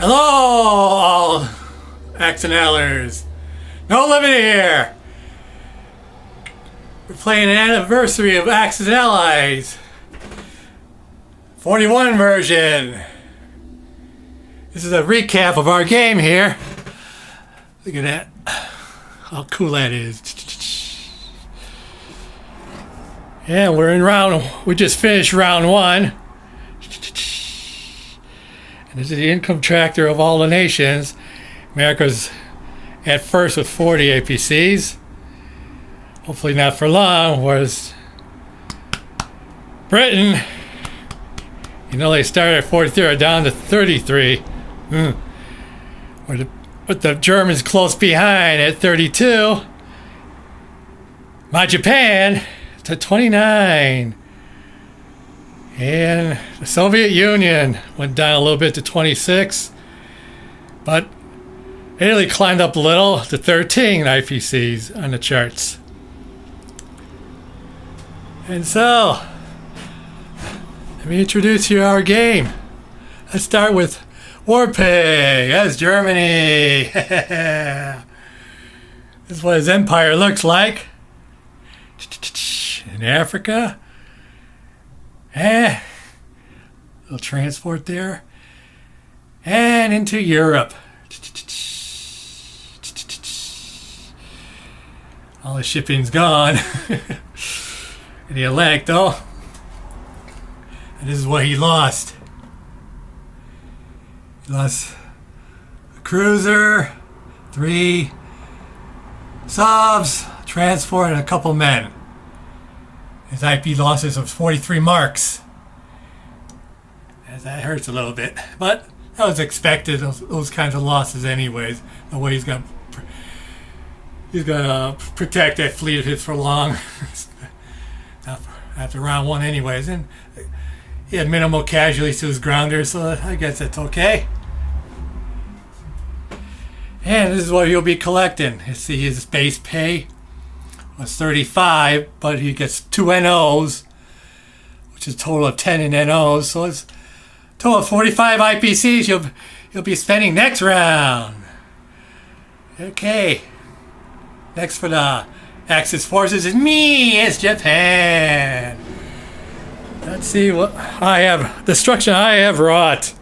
Hello, all Axonellers. No limit here. We're playing an anniversary of Axis and Allies 41 version. This is a recap of our game here. Look at that. How cool that is. Yeah, we're in we just finished round 1. And this is the income tractor of all the nations. America's at first with 40 APCs. Hopefully not for long, whereas Britain, you know, they started at 43, are down to 33. With the Germans close behind at 32. My Japan to 29. And the Soviet Union went down a little bit to 26. But Italy climbed up a little to 13 IPCs on the charts. And so, let me introduce you to our game. Let's start with WARPIG. That's Germany. This is what his empire looks like. In Africa. Little transport there. And into Europe. All the shipping's gone. The elect, though. And this is what he lost. He lost a cruiser, 3 subs, transport, and a couple men. His IP losses of 43 marks. That hurts a little bit, but that was expected. Those kinds of losses, anyways. No way he's gonna protect that fleet of his for long. After round 1 anyways, and he had minimal casualties to his grounders, so I guess that's okay. And this is what he'll be collecting. You see his base pay was 35, but he gets 2 NOs, which is a total of 10 in NOs, so it's a total of 45 IPCs you'll be spending next round. Okay. Next for the Axis forces is me. It's Japan. Let's see what I have. Destruction I have wrought.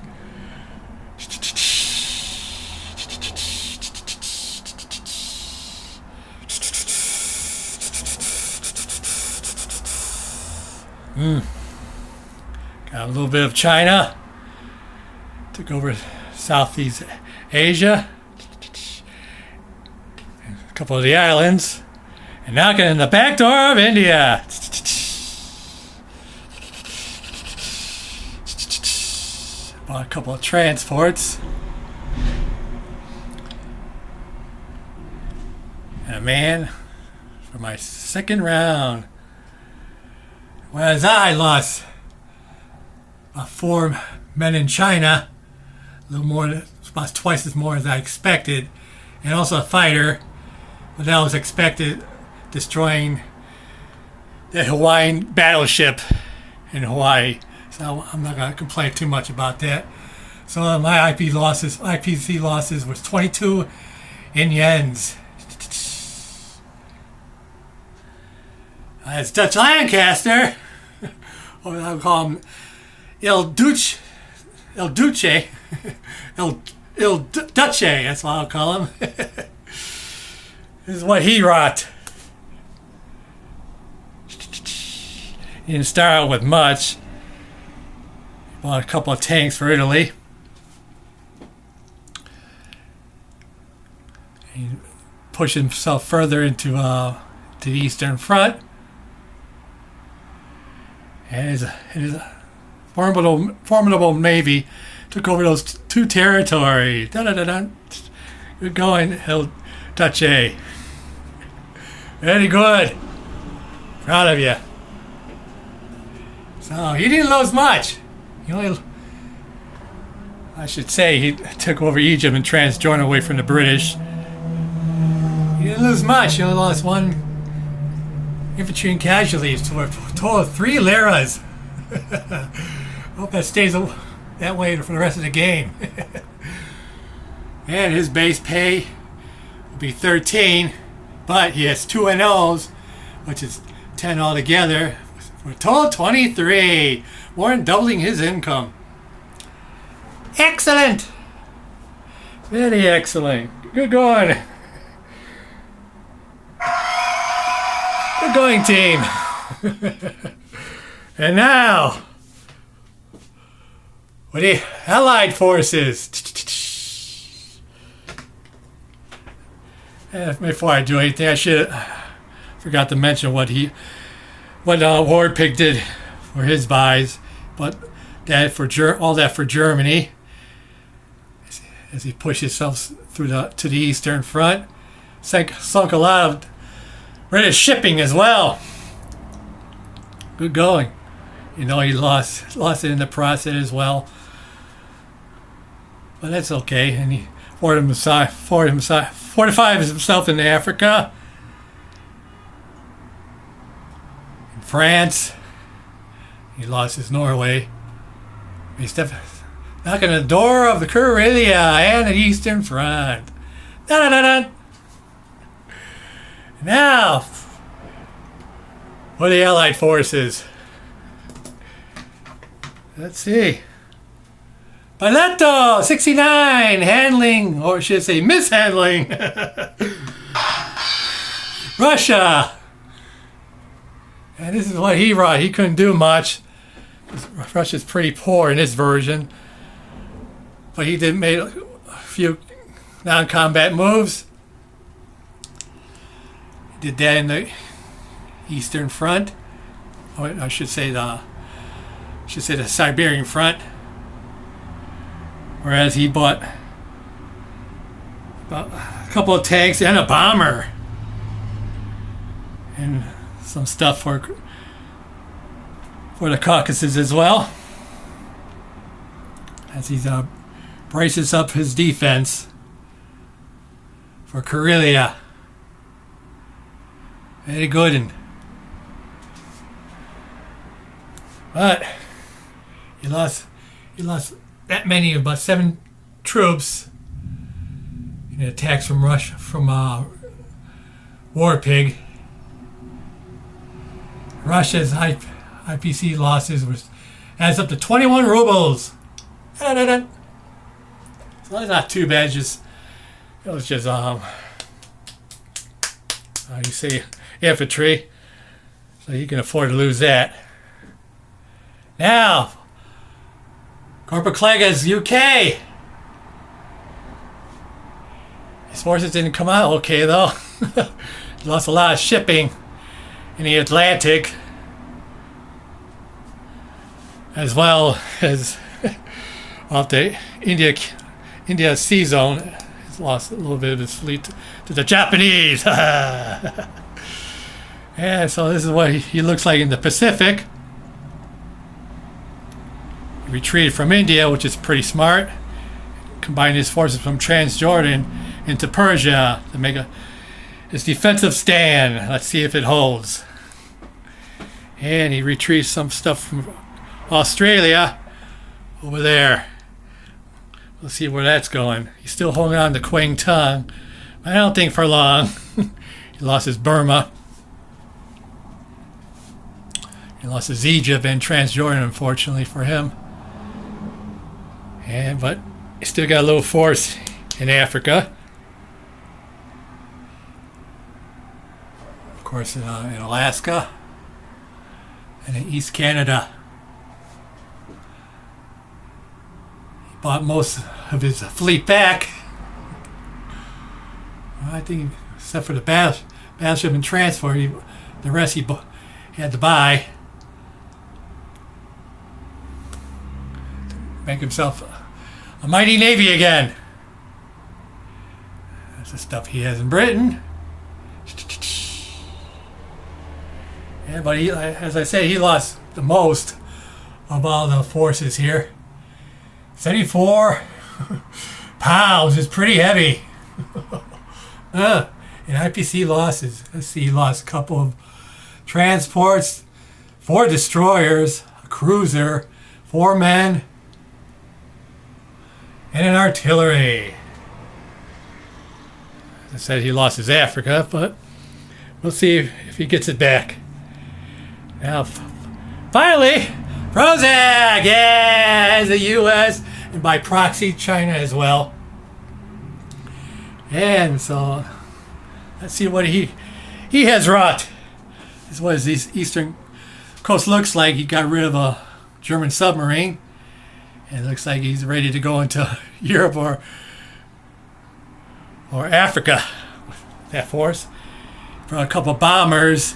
Got a little bit of China. Took over Southeast Asia. A couple of the islands. And now getting in the back door of India. Bought a couple of transports. And a man for my second round. Whereas I lost about 4 men in China. A little more, about twice as more as I expected. And also a fighter. But that was expected. Destroying the Hawaiian battleship in Hawaii. So I'm not going to complain too much about that. So my IPC losses was 22 in yens. That's Dutch Lancaster. Or I'll call him Il Duce. Duce, that's what I'll call him. This is what he wrought. He didn't start out with much. He bought a couple of tanks for Italy. He pushed himself further into to the Eastern Front. And his formidable navy took over those 2 territories. Good going, El Duce. Very good. Proud of you. So he didn't lose much. I should say he took over Egypt and transjoined away from the British. He didn't lose much. He only lost 1 infantry and casualties to a total of 3 liras. Hope that stays that way for the rest of the game. And his base pay will be 13, but he has 2 NOs, which is 10 altogether, for a total of 23, more than doubling his income. Excellent! Very excellent. Good going. Good going, team. And now, with the Allied forces. Before I do anything, I forgot to mention what WARPIG did for his buys, but that all that for Germany, as he pushed himself to the Eastern Front, sunk a lot of British shipping as well. Good going. You know, he lost it in the process as well, but that's okay. And he fortified himself in Africa, in France. He lost his Norway. He's knocking on the door of the Karelia and the Eastern Front. Da-da-da-da. Now, for the Allied forces. Let's see. PILOTO-69 handling, or should I say mishandling, Russia. And this is what he wrote. He couldn't do much. Russia's pretty poor in this version. But he did make a few non-combat moves. He did that in the Eastern Front. Oh, I should say the Siberian Front. Whereas he bought about a couple of tanks and a bomber. And some stuff for the Caucasus as well. As he braces up his defense for Karelia. Very good. But he lost that many, about 7 troops in attacks from Russia, from WARPIG. Russia's IPC losses adds up to 21 rubles. Da-da-da-da. So that's not too bad. It was just you say infantry, so you can afford to lose that. Now, Corporal Clegg is UK. His forces didn't come out okay though. He lost a lot of shipping in the Atlantic, as well as off the India Sea Zone. He's lost a little bit of his fleet to the Japanese. And so this is what he looks like in the Pacific. He retreated from India, which is pretty smart. Combined his forces from Transjordan into Persia to make his defensive stand. Let's see if it holds. And he retrieves some stuff from Australia over there. We'll see where that's going. He's still holding on to Kwang Tung. I don't think for long. He lost his Burma. He lost his Egypt and Transjordan, unfortunately for him. But he still got a little force in Africa. Of course, in Alaska and in East Canada. He bought most of his fleet back. I think, except for the battleship and transport, the rest he had to buy. Make himself a mighty navy again. That's the stuff he has in Britain. Yeah, but as I said, he lost the most of all the forces here. 74 pounds is pretty heavy. And IPC losses. Let's see, he lost a couple of transports, 4 destroyers, a cruiser, 4 men, and an artillery. I said he lost his Africa, but we'll see if he gets it back. Now, finally, PROZACH! Yeah, the U.S. and by proxy, China as well. And so, let's see what he has wrought. This is what his eastern coast looks like. He got rid of a German submarine. And it looks like he's ready to go into Europe or Africa with that force. Brought a couple bombers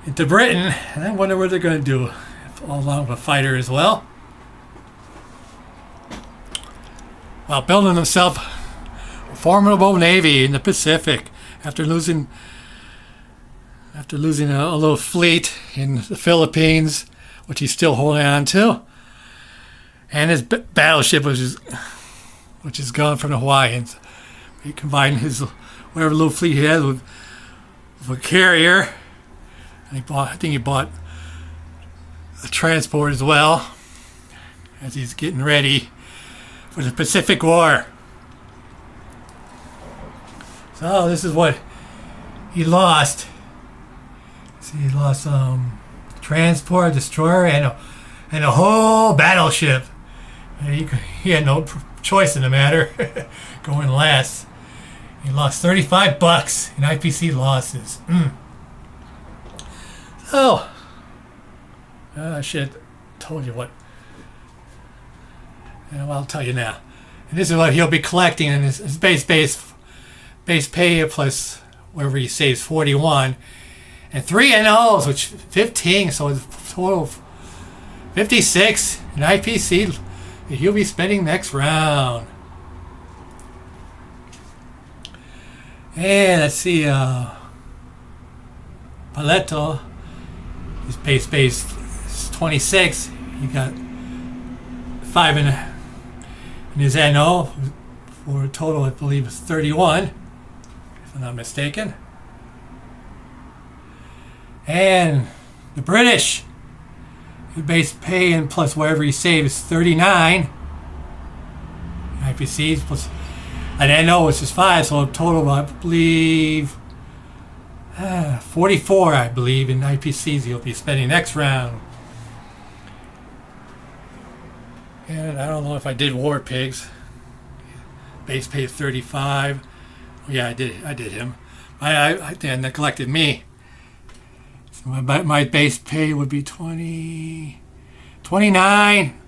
into Britain. And I wonder what they're going to do. Along with a fighter as well. While building himself a formidable navy in the Pacific after losing a little fleet in the Philippines, which he's still holding on to. And his battleship, which is gone from the Hawaiians. He combined his whatever little fleet he had with a carrier. And I think he bought a transport as well, as he's getting ready for the Pacific War. So this is what he lost. See, he lost transport, destroyer, and a whole battleship. He had no choice in the matter. Going last, he lost $35 in IPC losses. So I should have told you what. Well, I'll tell you now. And this is what he'll be collecting in his base pay plus wherever he saves 41, and 3 NOs, which 15. So it's total 56 in IPC. He'll be spending next round. And let's see, Piloto, his base is 26. He got 5 in his NO for a total, I believe, is 31, if I'm not mistaken. And the British, his base pay and plus whatever he saves is 39. IPCs plus an NO, which is 5, so a total, I believe, 44, I believe, in IPCs he'll be spending next round. And I don't know if I did WARPIGs. Base pay 35. Yeah, I did him. I think I neglected me. So my base pay would be 29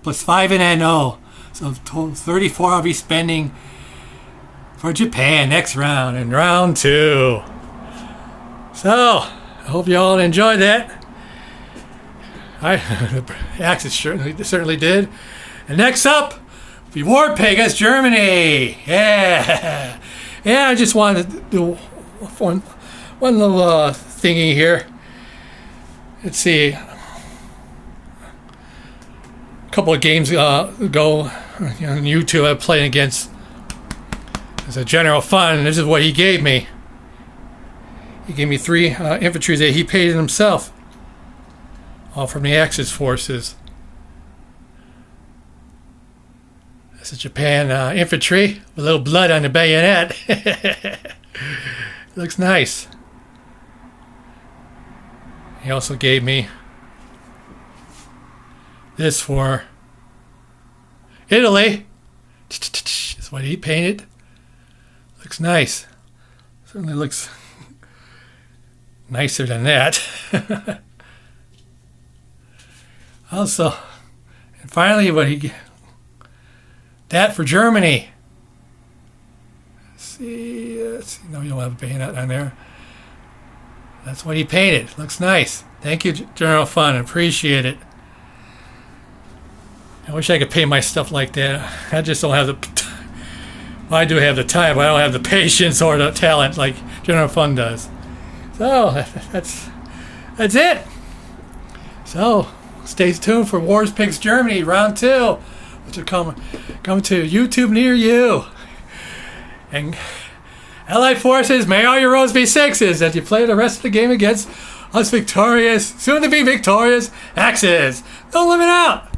plus 5 in NO. So total 34 I'll be spending for Japan next round, in round 2. So, I hope you all enjoyed that. The Axis certainly did. And next up, be WARPIG against Germany. Yeah. Yeah, I just wanted to do one little thingy here. Let's see. A couple of games ago on YouTube, I played against, as a general fun, and this is what he gave me. He gave me 3 infantry that he paid himself, all from the Axis forces. This is Japan infantry with a little blood on the bayonet. Looks nice. He also gave me this for Italy. That's what he painted. Looks nice. Certainly looks nicer than that. Also, and finally, that for Germany. Let's see. No, you don't have a bayonet on there. That's what he painted. Looks nice. Thank you, General Fun. Appreciate it. I wish I could paint my stuff like that. I just don't have the. Well, I do have the time, but I don't have the patience or the talent like General Fun does. So that's it. So stay tuned for Wars Pigs Germany round 2, which will come to YouTube near you. And Allied forces, may all your rolls be 6s as you play the rest of the game against us victorious, soon to be victorious Axis. Don't live it out.